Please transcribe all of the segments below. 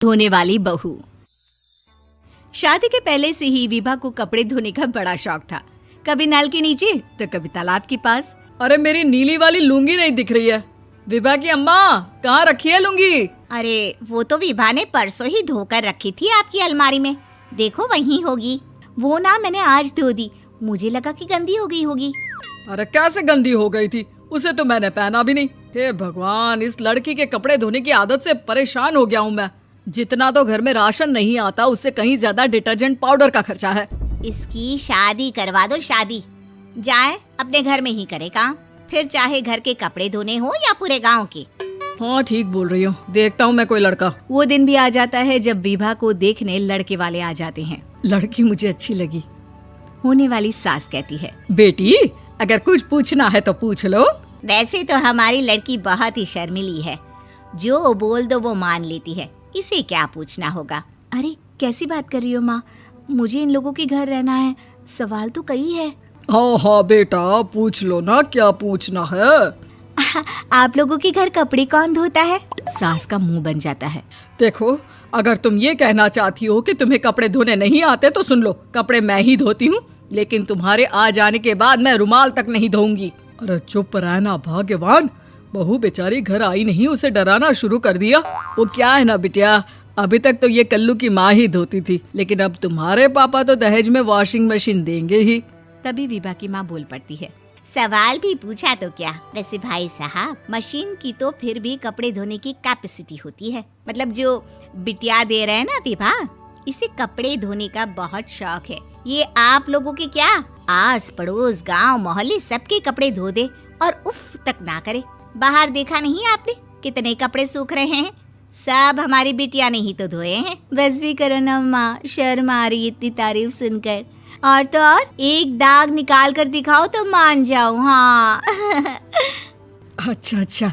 धोने वाली बहू। शादी के पहले से ही विभा को कपड़े धोने का बड़ा शौक था। कभी नल के नीचे तो कभी तालाब के पास। अरे मेरी नीली वाली लुंगी नहीं दिख रही है। विभा की अम्मा, कहाँ रखी है लुंगी? अरे वो तो विभा ने परसों ही धोकर रखी थी आपकी अलमारी में, देखो वहीं होगी। वो ना मैंने आज धो दी, मुझे लगा कि गंदी हो गई होगी। अरे कैसे गंदी हो गई थी? उसे तो मैंने पहना भी नहीं। हे भगवान, इस लड़की के कपड़े धोने की आदत से परेशान हो गया हूँ मैं। जितना तो घर में राशन नहीं आता, उससे कहीं ज्यादा डिटर्जेंट पाउडर का खर्चा है। इसकी शादी करवा दो, शादी जाए अपने घर में ही करे काम, फिर चाहे घर के कपड़े धोने हो या पूरे गांव के। हाँ ठीक बोल रही हो, देखता हूँ मैं कोई लड़का। वो दिन भी आ जाता है जब विभा को देखने लड़के वाले आ जाते हैं। लड़की मुझे अच्छी लगी। होने वाली सास कहती है, बेटी अगर कुछ पूछना है तो पूछ लो। वैसे तो हमारी लड़की बहुत ही शर्मीली है, जो बोल दो वो मान लेती है, इसे क्या पूछना होगा। अरे कैसी बात कर रही हो माँ, मुझे इन लोगों के घर रहना है, सवाल तो कई है। हाँ हाँ बेटा, पूछ लो ना, क्या पूछना है। आप लोगों के घर कपड़े कौन धोता है? सास का मुंह बन जाता है। देखो, अगर तुम ये कहना चाहती हो कि तुम्हें कपड़े धोने नहीं आते तो सुन लो, कपड़े मैं ही धोती हूँ, लेकिन तुम्हारे आ जाने के बाद मैं रुमाल तक नहीं धोऊंगी। अरे चुप रहना भाग्यवान, बहू बेचारी घर आई नहीं, उसे डराना शुरू कर दिया। वो क्या है ना बिटिया, अभी तक तो ये कल्लू की माँ ही धोती थी, लेकिन अब तुम्हारे पापा तो दहेज में वॉशिंग मशीन देंगे ही। तभी विभा की माँ बोल पड़ती है, सवाल भी पूछा तो क्या। वैसे भाई साहब, मशीन की तो फिर भी कपड़े धोने की कैपेसिटी होती है। मतलब जो बिटिया दे रहे हैं ना विभा, इसे कपड़े धोने का बहुत शौक है। ये आप लोगों के क्या, आस पड़ोस गांव मोहल्ले सबके कपड़े धो दे और उफ तक ना करे। बाहर देखा नहीं आपने कितने कपड़े सूख रहे हैं? सब हमारी बिटिया ने ही तो धोए हैं। बस भी करो ना माँ, शर्म आ रही इतनी तारीफ सुनकर। और तो और एक दाग निकाल कर दिखाओ तो मान जाओ। हाँ अच्छा,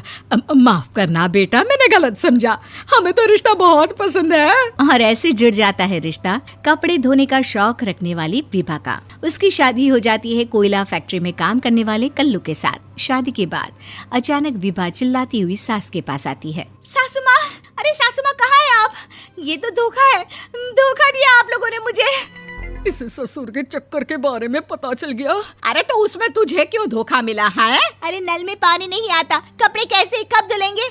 माफ करना बेटा, मैंने गलत समझा। हमें तो रिश्ता बहुत पसंद है। और ऐसे जुड़ जाता है रिश्ता कपड़े धोने का शौक रखने वाली विभा का। उसकी शादी हो जाती है कोयला फैक्ट्री में काम करने वाले कल्लू के साथ। शादी के बाद अचानक विभा चिल्लाती हुई सास के पास आती है। सासू माँ, अरे सासू माँ कहाँ है आप? ये तो धोखा है, धोखा दिया आप लोगों ने मुझे। इसे ससुर के चक्कर के बारे में पता चल गया। अरे तो उसमें तुझे क्यों धोखा मिला है? अरे नल में पानी नहीं आता, कपड़े कैसे कब धुलेंगे?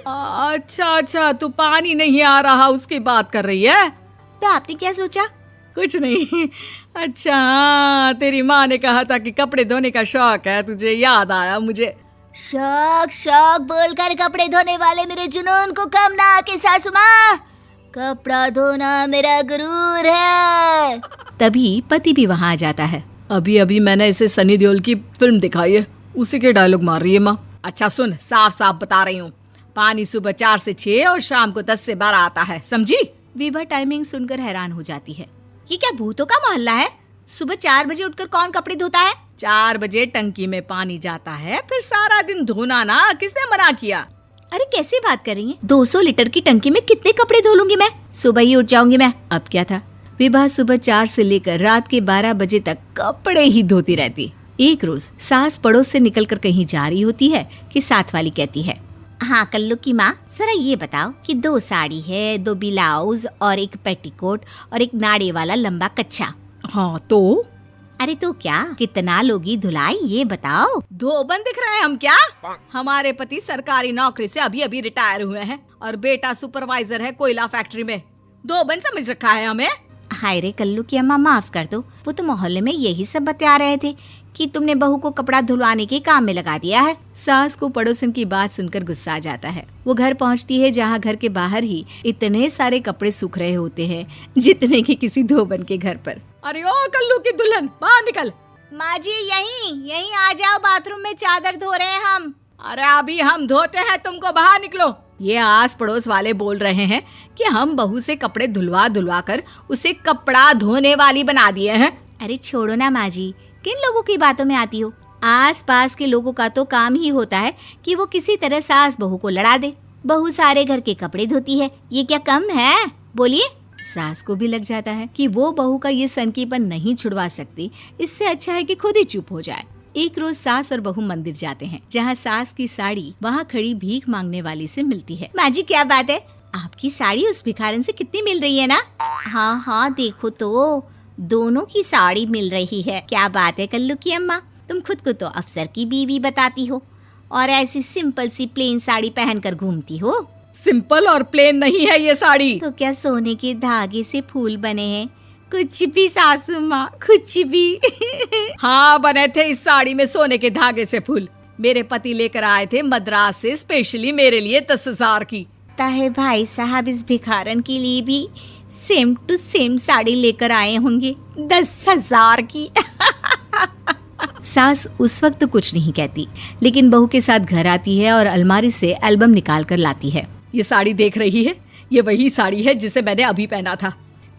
अच्छा, तू पानी नहीं आ रहा उसकी बात कर रही है। तो आपने क्या सोचा? कुछ नहीं। अच्छा, तेरी माँ ने कहा था कि कपड़े धोने का शौक है तुझे, याद आया मुझे। शौक बोलकर कपड़े धोने वाले मेरे जुनून को कम ना आके सासू माँ, कपड़ा धोना मेरा गुरूर है। तभी पति भी वहाँ आ जाता है। अभी मैंने इसे सनी देओल की फिल्म दिखाई है, उसी के डायलॉग मार रही है माँ। अच्छा सुन, साफ बता रही हूँ, पानी सुबह 4 से 6 और शाम को 10 से 12 आता है, समझी? विभा टाइमिंग सुनकर हैरान हो जाती है। ये क्या भूतों का मोहल्ला है? सुबह 4 बजे उठकर कौन कपड़े धोता है? 4 बजे टंकी में पानी जाता है, फिर सारा दिन धोना ना, किसने मना किया? अरे कैसी बात कर रही हैं? 200 लीटर की टंकी में कितने कपड़े धो लूंगी मैं? सुबह ही उठ जाऊंगी मैं। अब क्या था, विभा सुबह 4 से लेकर रात के 12 बजे तक कपड़े ही धोती रहती। एक रोज सास पड़ोस से निकलकर कहीं जा रही होती है कि साथ वाली कहती है, हाँ कल्लू की माँ, जरा ये बताओ कि 2 साड़ी है, 2 ब्लाउज और एक पेटीकोट और एक नाड़े वाला लंबा कच्छा। हाँ तो? अरे तो क्या, कितना लोगी धुलाई ये बताओ। धोबन दिख रहे हैं हम क्या? हमारे पति सरकारी नौकरी से अभी रिटायर हुए हैं और बेटा सुपरवाइजर है कोयला फैक्ट्री में। धोबन समझ रखा है हमें। हाय रे कल्लू की अम्मा, माफ कर दो, वो तो मोहल्ले में यही सब बता रहे थे कि तुमने बहू को कपड़ा धुलवाने के काम में लगा दिया है। सास को पड़ोसन की बात सुनकर गुस्सा आ जाता है। वो घर पहुंचती है जहां घर के बाहर ही इतने सारे कपड़े सूख रहे होते हैं जितने कि किसी धोबन के घर पर। अरे ओ कल्लू की दुल्हन, बाहर निकल। माँ जी यहीं आ जाओ, बाथरूम में चादर धो रहे हैं हम। अरे अभी हम धोते हैं, तुमको बाहर निकलो। ये आस पड़ोस वाले बोल रहे हैं कि हम बहू से कपड़े धुलवा कर उसे कपड़ा धोने वाली बना दिए हैं। अरे छोड़ो ना माँ जी, किन लोगों की बातों में आती हो? आस पास के लोगों का तो काम ही होता है कि वो किसी तरह सास बहू को लड़ा दे। बहू सारे घर के कपड़े धोती है, ये क्या कम है? बोलिए। सास को भी लग जाता है कि वो बहू का ये सनकीपन नहीं छुड़वा सकती, इससे अच्छा है कि खुद ही चुप हो जाए। एक रोज सास और बहू मंदिर जाते हैं, जहाँ सास की साड़ी वहाँ खड़ी भीख मांगने वाली से मिलती है। माँ जी क्या बात है, आपकी साड़ी उस भिखारन से कितनी मिल रही है ना? हाँ हाँ देखो तो, दोनों की साड़ी मिल रही है। क्या बात है कल्लू की अम्मा, तुम खुद को तो अफसर की बीवी बताती हो और ऐसी सिंपल सी प्लेन साड़ी पहनकर घूमती हो। सिंपल और प्लेन नहीं है ये साड़ी। तो क्या सोने के धागे से फूल बने हैं? कुछ भी सासू माँ, कुछ भी। हाँ बने थे इस साड़ी में सोने के धागे से फूल। मेरे पति लेकर आए थे मद्रास से स्पेशली मेरे लिए 10,000 की। ताहे भाई साहब इस भिखारन के लिए भी सेम टू सेम साड़ी लेकर आए होंगे 10,000 की। सास उस वक्त तो कुछ नहीं कहती, लेकिन बहू के साथ घर आती है और अलमारी से एल्बम निकाल कर लाती है। ये साड़ी देख रही है, ये वही साड़ी है जिसे मैंने अभी पहना था।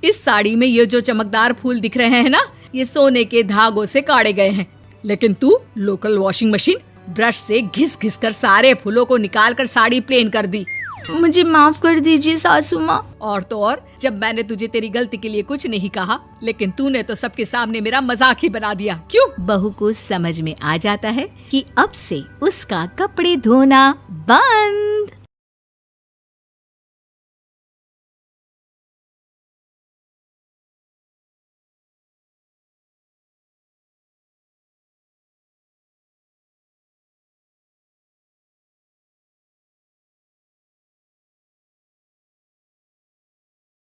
इस साड़ी में ये जो चमकदार फूल दिख रहे हैं ना, ये सोने के धागों से काढ़े गए हैं। लेकिन तू लोकल वॉशिंग मशीन ब्रश से घिस घिस कर सारे फूलों को निकाल कर साड़ी प्लेन कर दी। मुझे माफ कर दीजिए सासू माँ। और तो और, जब मैंने तुझे तेरी गलती के लिए कुछ नहीं कहा, लेकिन तूने तो सबके सामने मेरा मजाक ही बना दिया। क्यों? बहू को समझ में आ जाता है कि अब से उसका कपड़े धोना बंद।